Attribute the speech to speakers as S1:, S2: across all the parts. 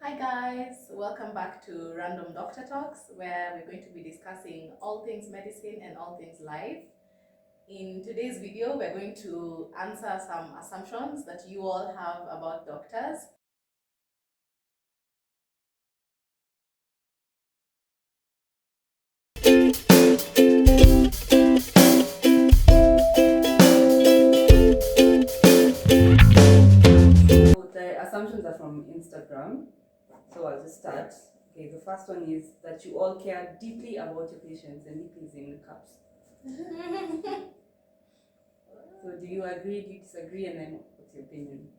S1: Hi guys, welcome back to Random Doctor Talks, where we're going to be discussing all things medicine and all things life. In today's video, we're going to answer some assumptions that you all have about doctors.
S2: The assumptions are from Instagram, so I'll just start. Okay, the first one is that you all care deeply about your patients, and deeply is in caps. So do you agree, do you disagree, and then what's your opinion?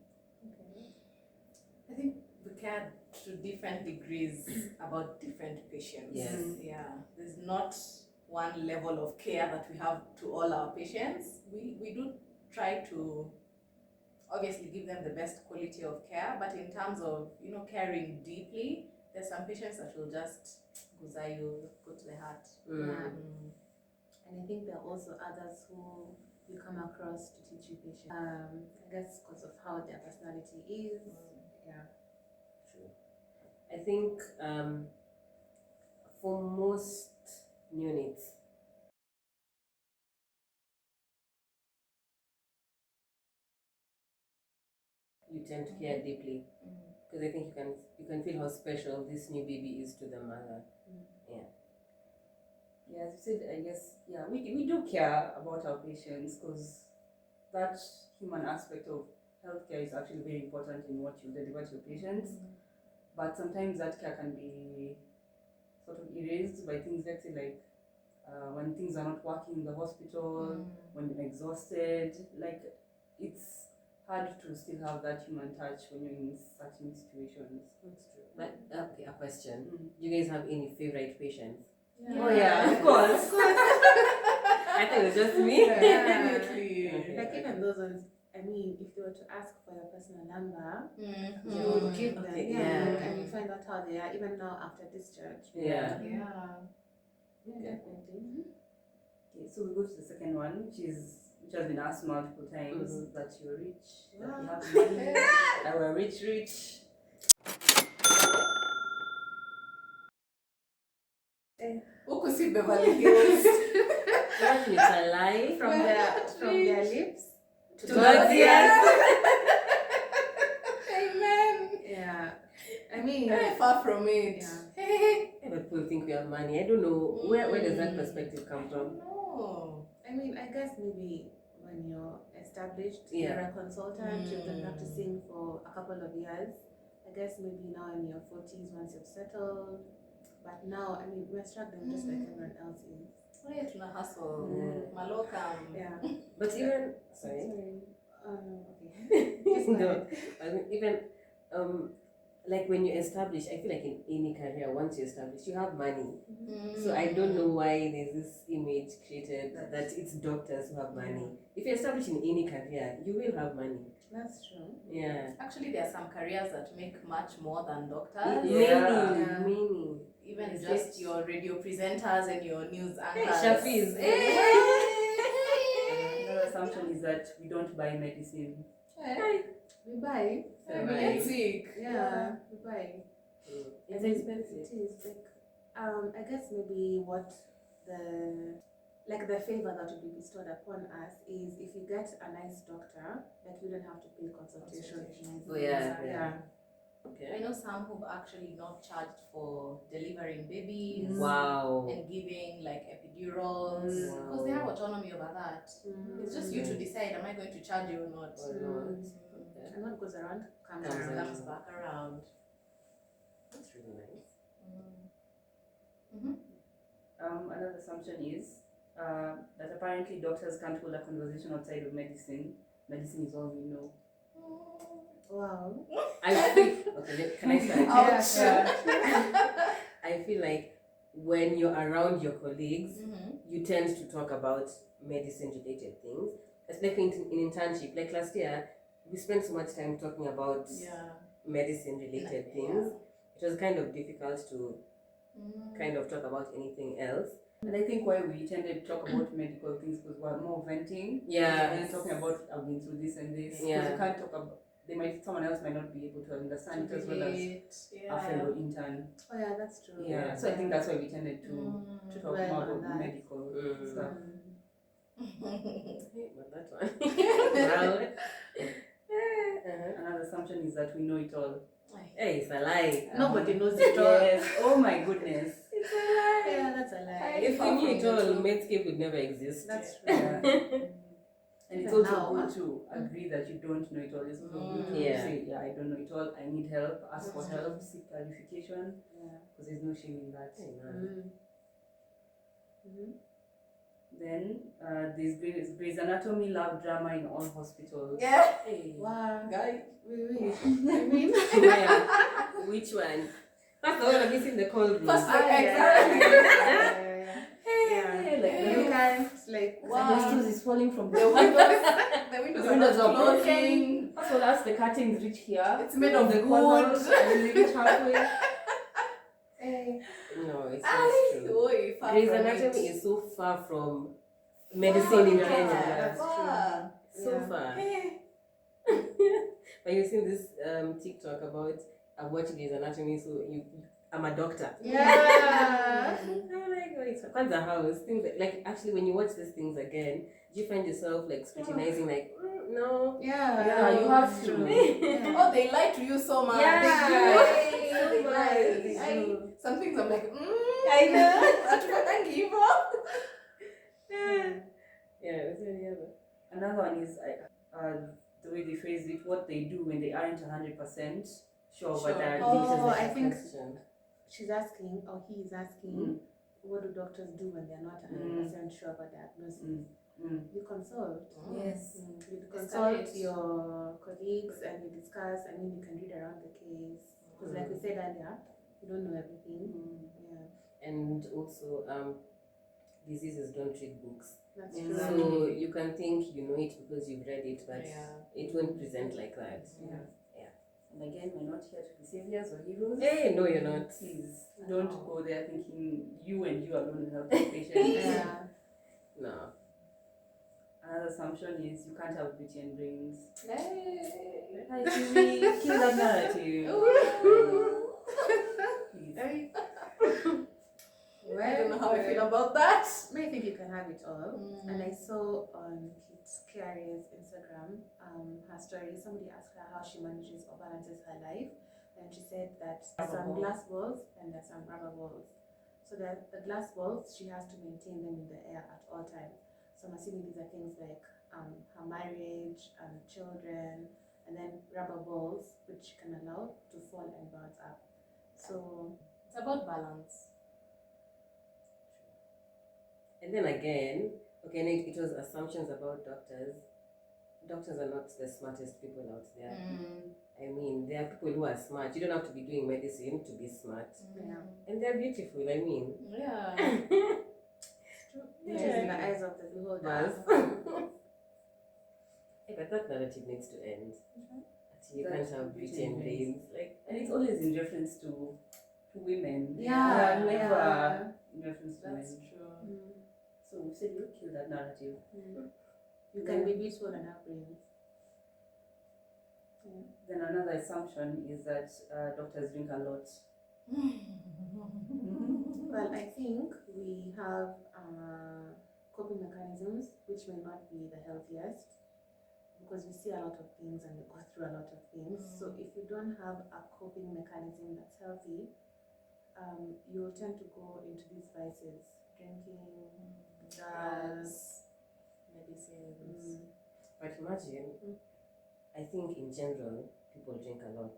S1: I think we care to different degrees about different patients.
S3: Yes.
S1: Yeah. There's not one level of care that we have to all our patients. We do try to obviously give them the best quality of care, but in terms of caring deeply, there's some patients that will just you go to the heart.
S3: Mm.
S4: And I think there are also others who you come across to teach you patience. I guess because of how their personality is. Yeah.
S3: True. I think for most neonates, you tend to care deeply because I think you can feel how special this new baby is to the mother.
S2: Yeah, as you said, I guess, yeah, we do care about our patients because that human aspect of healthcare is actually very important in what you deliver to your patients. But sometimes that care can be sort of erased by things, let's say, like when things are not working in the hospital, when you're exhausted. Like, it's hard to still have that human touch when you're in certain situations.
S3: That's true. But okay, a question:
S2: Mm.
S3: Do you guys have any favorite patients?
S2: Oh yeah, of course.
S3: I think it was just me.
S1: Definitely.
S3: Okay.
S4: Like even those ones, I mean, if they were to ask for your personal number,
S1: Mhm.
S4: you would give them,
S3: Okay,
S4: yeah, and you find out how they are, even now after discharge.
S3: Yeah.
S1: Yeah.
S4: Definitely.
S2: Okay, so we go to the second one, which has been asked multiple times,
S3: Mhm.
S2: that you're rich, that you
S4: Wow.
S2: have money.
S3: That we're rich.
S1: Huku si Beverly Hills.
S3: Imagine it's a lie.
S4: From their lips
S1: To
S4: to
S1: God's
S4: God's
S1: ears.
S4: ears.
S1: Amen.
S4: Yeah. I mean,
S1: Very far from it.
S4: Yeah.
S3: Yeah, but people think we have money. I don't know where does that perspective come from.
S1: No.
S4: I mean, I guess maybe when you're established,
S3: Yeah.
S4: you're a consultant, you've been practicing for a couple of years. I guess maybe now in your 40s, once you've settled. But now, I mean, we're struggling just like everyone else is.
S1: Wewe tuna hustle.
S3: Yeah.
S1: Malokam.
S4: Yeah.
S3: But even sorry.
S4: Okay. Just go
S3: No,
S4: ahead.
S3: I mean, even like when you establish, I feel like in any career, once you establish, you have money. So I don't know why there's this image created that it's doctors who have money. If you establish in any career, you will have money.
S4: That's true.
S3: Yeah.
S1: Actually, there are some careers that make much more than doctors.
S2: Yeah.
S3: Many.
S1: Even
S3: Yes,
S1: just
S3: yes.
S1: your radio presenters and your news anchors.
S3: Shafiz.
S2: Another assumption is that we don't buy medicine.
S4: We buy.
S1: We get sick.
S4: Yeah, we buy.
S3: It's
S4: I mean,
S3: expensive.
S4: It is like, I guess maybe what the favor that will be bestowed upon us is if you get a nice doctor, like you don't have to pay consultation fees.
S3: Oh, yeah.
S4: Yeah.
S3: Okay.
S1: I know some who've actually not charged for delivering babies.
S3: Wow.
S1: And giving like epidurals because they have autonomy over that. It's just you to decide, am I going to charge you or not?
S3: Okay.
S4: And what goes around comes
S3: Comes
S4: around.
S1: Comes back around.
S3: That's really nice.
S2: Another assumption is that apparently doctors can't hold a conversation outside of medicine. Medicine is all we know.
S4: Wow.
S3: I feel okay. Can I start?
S1: Ouch.
S3: I feel like when you're around your colleagues, you tend to talk about medicine-related things. Especially in internship, like last year, we spent so much time talking about medicine-related things. It was kind of difficult to kind of talk about anything else.
S2: And I think why we tended to talk about medical things because we're more venting.
S3: Yeah.
S2: And talking about I've been through this and this. Because
S3: Yeah.
S2: you can't talk about someone else might not be able to understand it as well as
S1: Yeah.
S2: a fellow intern.
S4: Oh yeah, that's true.
S2: Yeah. So I think that's why we tended to talk
S4: Well,
S2: more
S4: on
S2: about
S4: that.
S2: medical stuff.
S3: But that one. Well,
S2: Another assumption is that we know it all.
S3: hey, it's a lie.
S4: Nobody knows it all.
S2: Yes. Oh my goodness.
S3: It's a lie.
S4: Yeah, that's a lie.
S3: If we knew it all, Medscape would never exist.
S4: That's true.
S2: Yeah. And it's
S4: Even
S2: also
S4: now,
S2: good to agree that you don't know it all. It's also good to
S3: Yeah.
S2: say, yeah, I don't know it all. I need help. Ask for
S4: Mhm.
S2: help. Seek clarification.
S4: Yeah.
S2: Because there's no shame in that.
S3: Hey, man.
S2: Then there's Grey's Anatomy love drama in all hospitals.
S1: Yeah.
S2: Hey.
S4: Wow.
S1: Guy.
S4: Wait. I mean,
S3: Where? Which one? That's the one I'm missing the cold room.
S1: First,
S4: yeah.
S2: Like
S4: You can't like.
S1: Wow.
S2: the dusters is falling from
S1: The
S2: the
S1: windows, the
S2: The
S1: windows
S2: windows
S1: are
S2: are
S1: not
S2: broken.
S1: closing.
S2: So that's the curtains reach here.
S1: It's made of
S2: the
S1: wood.
S2: corners, and then they reach halfway.
S3: No, it's
S1: Ay,
S3: not true.
S1: oi, far
S3: Grey's
S1: from
S3: Anatomy
S1: it.
S3: is so far from medicine in
S1: Yeah,
S3: Kenya.
S4: that's
S1: far.
S3: So
S4: Yeah.
S3: far.
S1: Hey.
S3: But you've seen this TikTok about I'm watching Grey's Anatomy, so I'm a doctor.
S4: Yeah.
S3: I'm like, wait, Kwanza house, things like actually when you watch these things again, do you find yourself like scrutinizing like no?
S4: Yeah.
S2: you have to.
S4: Yeah.
S1: Oh, they lie to you so much.
S3: Yeah.
S1: They do.
S3: So
S1: They
S3: much.
S1: lie.
S4: They
S1: I-
S4: do.
S1: Some things I'm like,
S3: I know.
S1: Hatufanyangi hivyo.
S3: Yeah, is there any other?
S2: Another one is the way they phrase it, what they do when they aren't 100% sure
S1: Sure.
S2: about their
S4: Oh,
S2: diagnosis.
S4: I think
S3: Question.
S4: she's asking, or he is asking, what do doctors do when they're not 100% sure about diagnosis? You consult.
S2: Yes.
S4: You consult
S1: Escalate.
S4: your colleagues and you discuss. I mean, you can read around the case. Because, like we said earlier, you don't know everything. Yeah,
S3: And also, diseases don't read books.
S4: that's
S2: Yeah.
S4: true.
S3: So you can think you know it because you've read it, but
S1: Yeah.
S3: it won't present like that.
S2: Yeah. And again, we're not here to be saviors or heroes.
S3: Hey, no, you're not.
S2: Please don't go there thinking you and you alone will help the patient.
S4: Yeah.
S3: No.
S2: Another assumption is you can't have beauty and brains.
S1: Hey.
S2: Hi, Kiwi, kill that narrative. Please.
S1: I don't know how I feel about that.
S4: I think you can have it all. And I saw on Kiaria's Instagram, her story, somebody asked her how she manages or balances her life. And she said that there's some glass balls and there's some rubber balls. So that the glass balls, she has to maintain them in the air at all times. So I'm assuming these are things like her marriage, children, and then rubber balls, which she can allow to fall and bounce up. So
S1: It's about balance.
S3: And then again, okay, no, it was assumptions about doctors. Doctors are not the smartest people out there. I mean, there are people who are smart. You don't have to be doing medicine to be smart.
S4: yeah,
S3: And they're beautiful, I mean.
S1: Yeah.
S4: it is in the eyes of the beholder.
S3: Buzz. Hey, but that narrative needs to end. You
S2: That
S3: can't have beauty and brains. Like,
S2: And it's always in reference to women.
S4: Yeah,
S2: Never
S4: yeah.
S2: in reference to
S1: That's
S2: men.
S1: true.
S2: So we said we'll kill that narrative.
S4: You can be beautiful and have brains.
S2: Then another assumption is that doctors drink a lot.
S4: Well, I think we have coping mechanisms which may not be the healthiest because we see a lot of things and we go through a lot of things. So if you don't have a coping mechanism that's healthy, you'll tend to go into these vices, drinking, drugs,
S1: medicines.
S3: but imagine, I think in general, people drink a lot.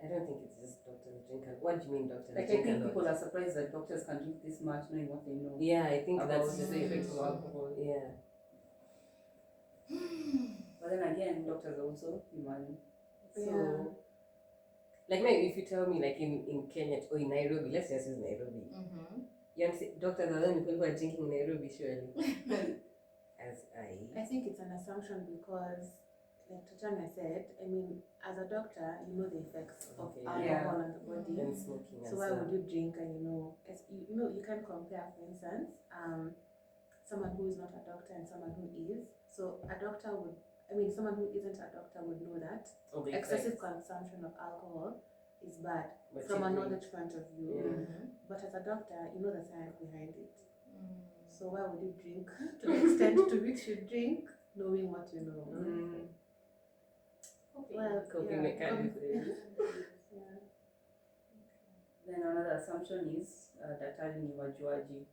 S3: I don't think it's just doctors drink a lot. What do you mean doctors
S2: Like I
S3: drink
S2: think
S3: a lot?
S2: people are surprised that doctors can drink this much knowing what they know
S3: Yeah, I think
S2: about
S3: that's
S2: the effects of alcohol.
S3: Yeah.
S2: But then again, doctors are also human. So
S4: Yeah.
S3: Like maybe if you tell me like in Kenya or in Nairobi, let's just use Nairobi. You want to say doctors are the only people who are drinking in Nairobi, surely. As
S4: I think it's an assumption because, like Tatiana said, I mean, as a doctor, you know the effects of
S3: Okay,
S4: alcohol
S2: yeah.
S4: on the body.
S3: and smoking
S4: So
S3: as
S4: why
S3: well.
S4: would you drink and you can compare, for instance, someone who is not a doctor and someone who is. So a doctor would I mean, someone who isn't a doctor would know that
S3: Or the
S4: excessive
S3: effects.
S4: consumption of alcohol is bad
S3: But
S4: from
S3: you
S4: a
S3: drink.
S4: knowledge point of view.
S3: Yeah.
S4: But as a doctor, you know the science behind it. So why would you drink to the extent to which you drink, knowing what you know? Well,
S3: Coping
S4: yeah,
S3: mechanisms.
S4: yeah.
S2: Then another assumption is daktari ni wajuaji.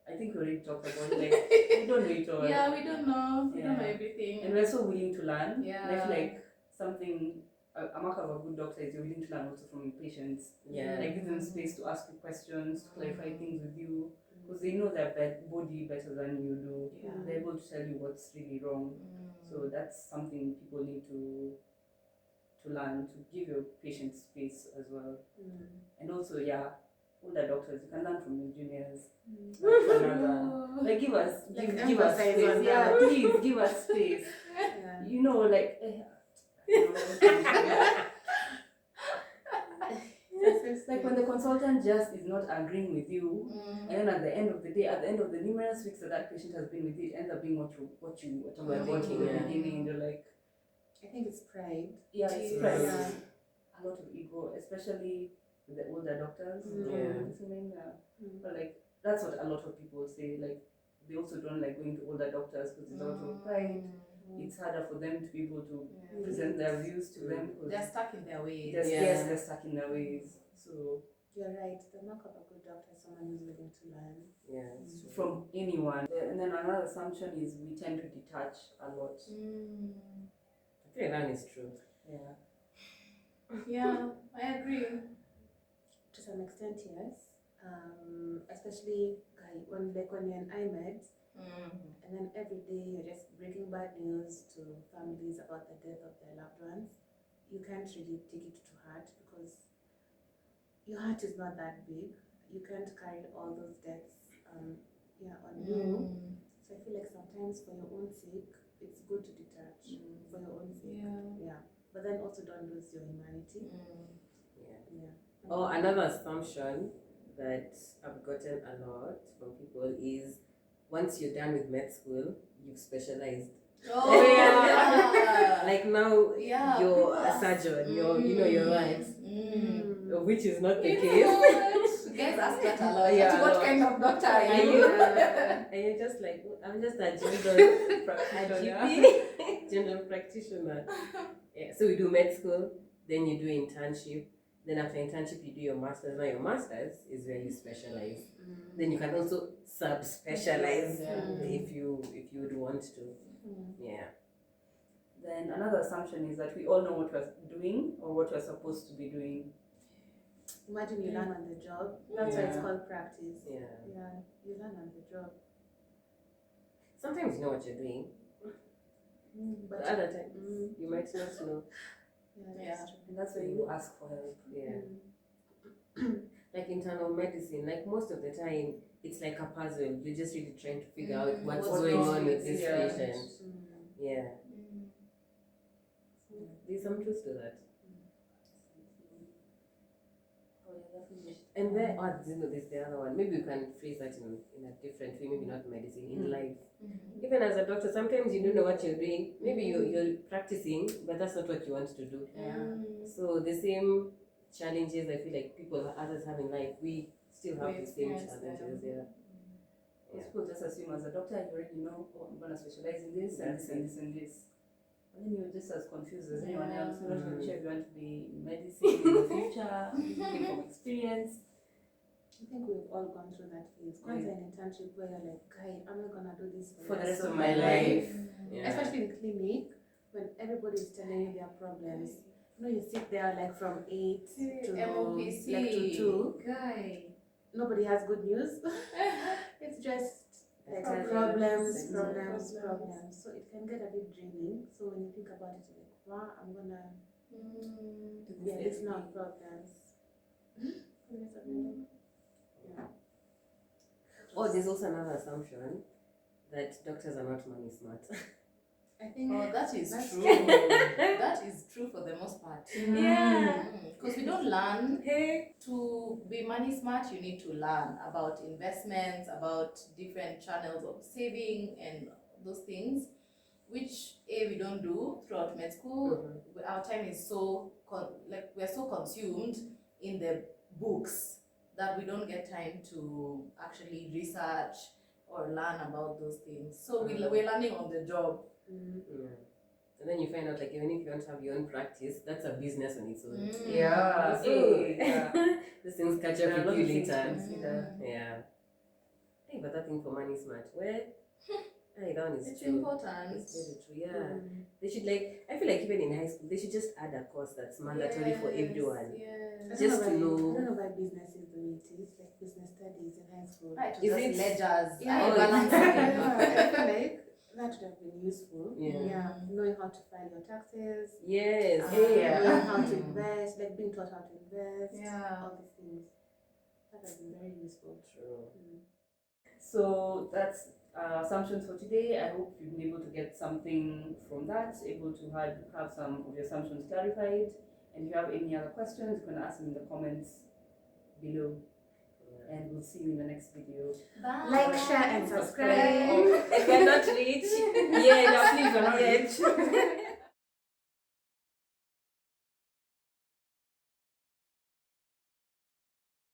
S2: I think we already talked about it. Like, we don't know it all.
S1: Yeah, we don't know. We don't know
S2: Yeah.
S1: everything.
S2: And we're so willing to learn.
S1: Yeah.
S2: And I feel like something, a mark of a good doctor is you're willing to learn also from your patients.
S3: Yeah.
S2: Like, give them space to ask you questions, to clarify things with you. Because they know their body better than you do.
S1: Yeah.
S2: They're able to tell you what's really wrong. So that's something people need to learn, to give your patients space as well. And also, yeah, older doctors, you can learn from your juniors. That's another. Like, give us
S4: emphasize
S2: space.
S4: on
S2: Yeah,
S4: that.
S2: please give us space.
S4: Yeah.
S2: You know, like. It's like when the consultant just is not agreeing with you, and then at the end of the day, at the end of the numerous weeks that that patient has been with you, it ends up being what you were talking about in the
S3: Yeah.
S2: beginning, and you're like,
S4: I think it's pride.
S2: yeah, it's
S1: Yes.
S2: pride.
S4: Yeah.
S2: A lot of ego, especially with the older doctors.
S3: Yeah.
S2: But like that's what a lot of people say. Like they also don't like going to older doctors because it's out of pride. It's harder for them to be able to present their views to them because
S1: They're stuck in their ways.
S2: yes, they're stuck in their ways. So
S4: You're right. The mark of a good doctor is someone who's willing to learn.
S3: Yeah. it's true.
S2: from anyone. And then another assumption is we tend to detach a lot.
S3: I think that is true.
S2: Yeah.
S1: Yeah, I agree.
S4: To some extent, yes. Especially when you're in IMED, and then every day you're just breaking bad news to families about the death of their loved ones. You can't really take it to heart because your heart is not that big. You can't carry all those deaths on you. So I feel like sometimes for your own sake, it's good to detach for your own sake. Yeah. But then also don't lose your humanity.
S3: Yeah.
S4: Yeah.
S3: Oh, another assumption that I've gotten a lot from people is once you're done with med school, you've specialized.
S1: Oh, yeah.
S3: Like now
S1: Yeah,
S3: you're a
S1: people
S3: surgeon, you're right. Which is not the
S1: You
S3: case.
S1: know what? Guys ask that a lot.
S3: Yeah, a
S1: What
S3: lot.
S1: kind of doctor are
S3: Are
S1: you?
S3: you? And you're just like, I'm just a general GP, general practitioner. Yeah, so we do med school, then you do internship, then after internship you do your master's. Now your master's is where you specialize. Then you can also sub-specialize if you would want to. Yeah.
S2: Then another assumption is that we all know what we're doing or what we're supposed to be doing.
S4: Imagine you learn on the job. That's why it's
S2: Yeah.
S4: called practice.
S3: Yeah.
S4: Yeah, you learn on the job.
S3: Sometimes you know what you're doing, but
S4: But
S3: other times you might not know.
S4: yeah, that's true.
S2: And that's where you ask for help.
S3: Yeah. Like internal medicine, like most of the time, it's like a puzzle. You're just really trying to figure out what's
S1: What's
S3: going
S1: wrong
S3: on with this
S2: Yeah.
S3: patient. Yeah. There's some truth to that. And then, there's the other one. Maybe you can phrase that in a different way, maybe not medicine, in life. Even as a doctor, sometimes you don't know what you're doing. Maybe you're practicing, but that's not what you want to do. So the same challenges I feel like others have in life, we still have
S1: We
S3: the same
S1: experience them.
S3: challenges. Yeah.
S2: Most people just assume as a doctor you already know, oh, I'm gonna specialize in this and this and this and this. And then you're just as confused as anyone else. You're not really sure if you want to be in medicine in the future, looking from experience.
S4: I think we've all gone through that phase. Once an internship where you're like, guy, am I gonna do this
S2: For the rest of my life.
S3: Yeah.
S4: Especially in clinic, when everybody's telling you their problems. You know, you sit there like from 8 to
S1: MOPC.
S4: like to 2.
S1: Guy.
S4: Nobody has good news. It's just like problems. So it can get a bit draining. So when you think about it, you're like, wow, I'm gonna yeah, it's not problems. For the rest of my life. Yeah.
S3: Oh, there's also another assumption that doctors are not money smart.
S4: I think
S1: Oh, that is
S4: That's
S1: true.
S4: true.
S1: That is true for the most part.
S3: Yeah.
S1: Because we don't learn. To be money smart, you need to learn about investments, about different channels of saving and those things. which we don't do throughout med school. Our time is so we're so consumed in the books that we don't get time to actually research or learn about those things. So we're learning on the job.
S3: Yeah. And then you find out, like, even if you don't have your own practice, that's a business on its own.
S2: Yeah.
S3: So, these things catch
S2: There are
S3: up
S2: a lot
S3: with
S2: of
S3: you
S2: things to
S3: later.
S2: consider.
S3: Yeah. Hey, but that thing for money smart. Where? Hey, that one is
S1: It's
S3: true.
S1: important.
S3: It's very true. Yeah. They should, like, I feel like even in high school, they should just add a course that's mandatory for everyone.
S1: Yes.
S3: Just to
S4: I
S3: know.
S4: don't know why business is the way it is, like business studies in high school.
S1: Right,
S3: Is
S1: just
S3: it-
S1: ledgers?
S4: Yeah.
S1: Balance.
S4: Yeah, I feel like that would have been useful.
S3: Yeah.
S4: Knowing how to file your taxes,
S3: Yes.
S2: Yeah.
S4: knowing how to invest, like being taught how to invest,
S1: Yeah.
S4: all these things. That has been very useful.
S3: True.
S2: So that's assumptions for today. I hope you've been able to get something from that, able to have some of your assumptions clarified. And if you have any other questions, you can ask them in the comments below. And we'll see you in the next video.
S1: Bye.
S4: Like, share, and subscribe.
S3: And we're not rich. Yeah, no, please, we're not rich.